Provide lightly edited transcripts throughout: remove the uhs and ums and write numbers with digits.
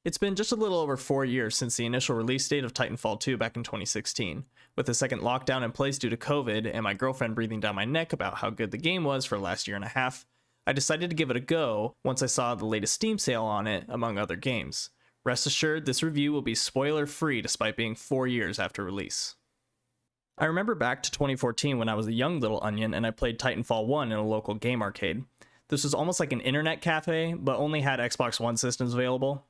It's been just a little over 4 years since the initial release date of Titanfall 2 back in 2016. With the second lockdown in place due to COVID and my girlfriend breathing down my neck about how good the game was for the last year and a half, I decided to give it a go once I saw the latest Steam sale on it, among other games. Rest assured, this review will be spoiler free despite being 4 years after release. I remember back to 2014 when I was a young little onion and I played Titanfall 1 in a local game arcade. This was almost like an internet cafe, but only had Xbox One systems available.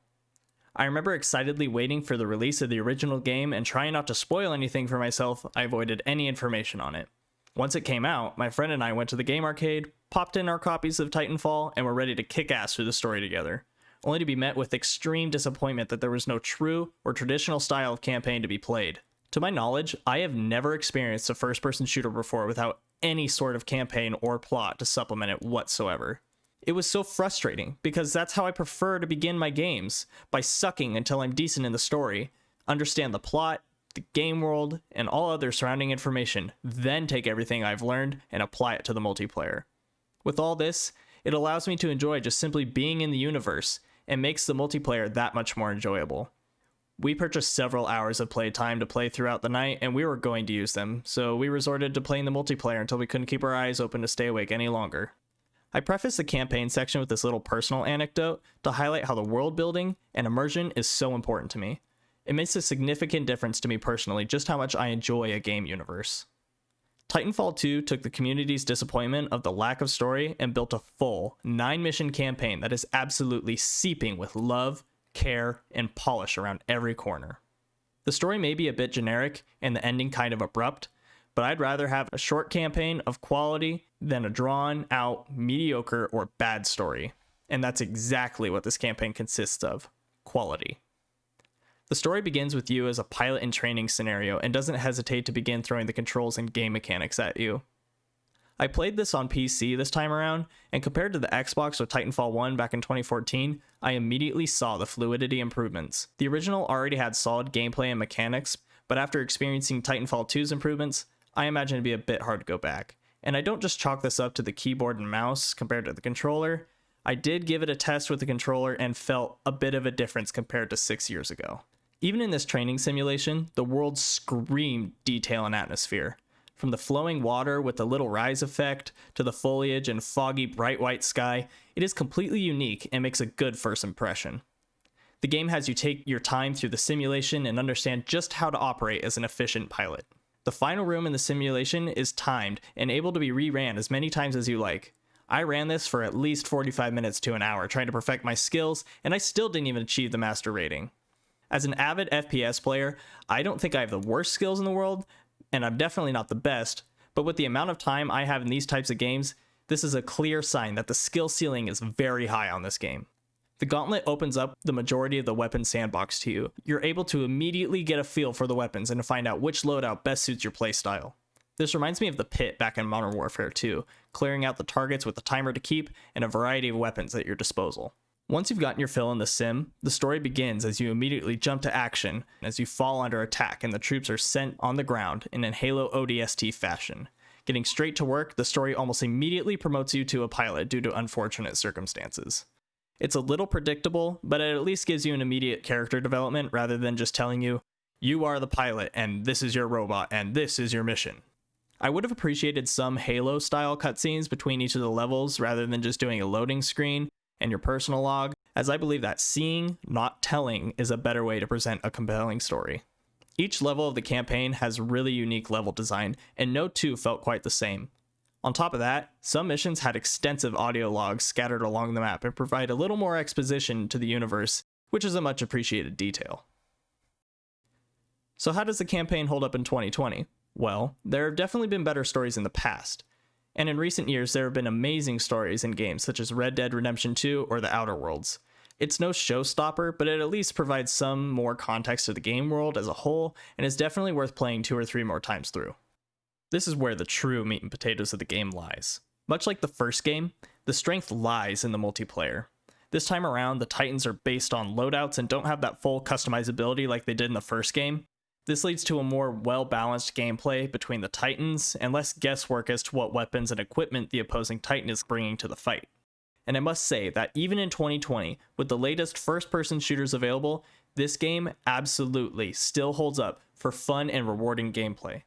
I remember excitedly waiting for the release of the original game and trying not to spoil anything for myself. I avoided any information on it. Once it came out, my friend and I went to the game arcade, popped in our copies of Titanfall, and were ready to kick ass through the story together, only to be met with extreme disappointment that there was no true or traditional style of campaign to be played. To my knowledge, I have never experienced a first-person shooter before without any sort of campaign or plot to supplement it whatsoever. It was so frustrating, because that's how I prefer to begin my games, by sucking until I'm decent in the story, understand the plot, the game world, and all other surrounding information, then take everything I've learned and apply it to the multiplayer. With all this, it allows me to enjoy just simply being in the universe, and makes the multiplayer that much more enjoyable. We purchased several hours of playtime to play throughout the night, and we were going to use them, so we resorted to playing the multiplayer until we couldn't keep our eyes open to stay awake any longer. I preface the campaign section with this little personal anecdote to highlight how the world building and immersion is so important to me. It makes a significant difference to me personally just how much I enjoy a game universe. Titanfall 2 took the community's disappointment of the lack of story and built a full 9-mission campaign that is absolutely seeping with love, care, and polish around every corner. The story may be a bit generic and the ending kind of abrupt, but I'd rather have a short campaign of quality than a drawn-out, mediocre, or bad story. And that's exactly what this campaign consists of: quality. The story begins with you as a pilot in training scenario and doesn't hesitate to begin throwing the controls and game mechanics at you. I played this on PC this time around, and compared to the Xbox with Titanfall 1 back in 2014, I immediately saw the fluidity improvements. The original already had solid gameplay and mechanics, but after experiencing Titanfall 2's improvements, I imagine it'd be a bit hard to go back. And I don't just chalk this up to the keyboard and mouse compared to the controller. I did give it a test with the controller and felt a bit of a difference compared to 6 years ago. Even in this training simulation, the world screamed detail and atmosphere. From the flowing water with the little rise effect, to the foliage and foggy bright white sky, it is completely unique and makes a good first impression. The game has you take your time through the simulation and understand just how to operate as an efficient pilot. The final room in the simulation is timed and able to be re-ran as many times as you like. I ran this for at least 45 minutes to an hour trying to perfect my skills, and I still didn't even achieve the master rating. As an avid FPS player, I don't think I have the worst skills in the world, and I'm definitely not the best, but with the amount of time I have in these types of games, this is a clear sign that the skill ceiling is very high on this game. The Gauntlet opens up the majority of the weapon sandbox to you. You're able to immediately get a feel for the weapons and to find out which loadout best suits your playstyle. This reminds me of the Pit back in Modern Warfare 2, clearing out the targets with a timer to keep and a variety of weapons at your disposal. Once you've gotten your fill in the sim, the story begins as you immediately jump to action as you fall under attack and the troops are sent on the ground in a Halo ODST fashion. Getting straight to work, the story almost immediately promotes you to a pilot due to unfortunate circumstances. It's a little predictable, but it at least gives you an immediate character development rather than just telling you, you are the pilot and this is your robot and this is your mission. I would have appreciated some Halo-style cutscenes between each of the levels rather than just doing a loading screen and your personal log, as I believe that seeing, not telling, is a better way to present a compelling story. Each level of the campaign has really unique level design, and no two felt quite the same. On top of that, some missions had extensive audio logs scattered along the map and provide a little more exposition to the universe, which is a much appreciated detail. So how does the campaign hold up in 2020? Well, there have definitely been better stories in the past. And in recent years, there have been amazing stories in games such as Red Dead Redemption 2 or The Outer Worlds. It's no showstopper, but it at least provides some more context to the game world as a whole, and is definitely worth playing 2 or 3 more times through. This is where the true meat and potatoes of the game lies. Much like the first game, the strength lies in the multiplayer. This time around, the Titans are based on loadouts and don't have that full customizability like they did in the first game. This leads to a more well-balanced gameplay between the Titans and less guesswork as to what weapons and equipment the opposing Titan is bringing to the fight. and I must say that even in 2020, with the latest first-person shooters available, this game absolutely still holds up for fun and rewarding gameplay.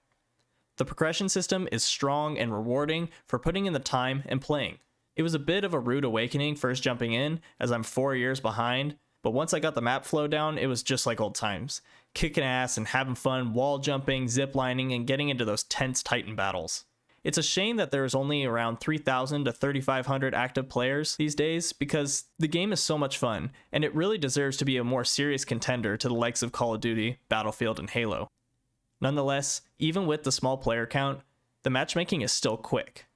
The progression system is strong and rewarding for putting in the time and playing. It was a bit of a rude awakening first jumping in, as I'm 4 years behind, but once I got the map flow down, it was just like old times, kicking ass and having fun wall jumping, ziplining, and getting into those tense Titan battles. It's a shame that there is only around 3,000 to 3,500 active players these days, because the game is so much fun, and it really deserves to be a more serious contender to the likes of Call of Duty, Battlefield, and Halo. Nonetheless, even with the small player count, the matchmaking is still quick,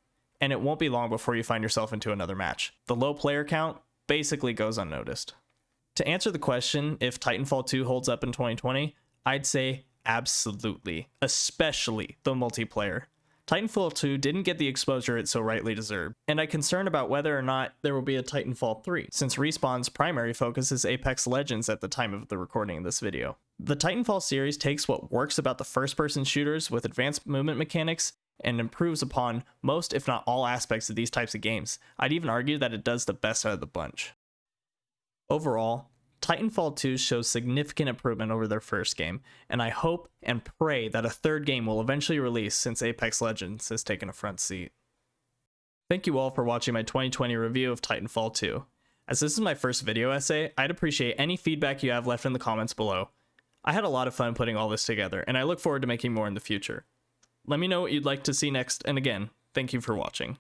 and it won't be long before you find yourself into another match. The low player count basically goes unnoticed. To answer the question if Titanfall 2 holds up in 2020, I'd say absolutely, especially the multiplayer. Titanfall 2 didn't get the exposure it so rightly deserved, and I'm concerned about whether or not there will be a Titanfall 3, since Respawn's primary focus is Apex Legends at the time of the recording of this video. The Titanfall series takes what works about the first-person shooters with advanced movement mechanics and improves upon most, if not all, aspects of these types of games. I'd even argue that it does the best out of the bunch. Overall, Titanfall 2 shows significant improvement over their first game, and I hope and pray that a third game will eventually release since Apex Legends has taken a front seat. Thank you all for watching my 2020 review of Titanfall 2. As this is my first video essay, I'd appreciate any feedback you have left in the comments below. I had a lot of fun putting all this together, and I look forward to making more in the future. Let me know what you'd like to see next, and again, thank you for watching.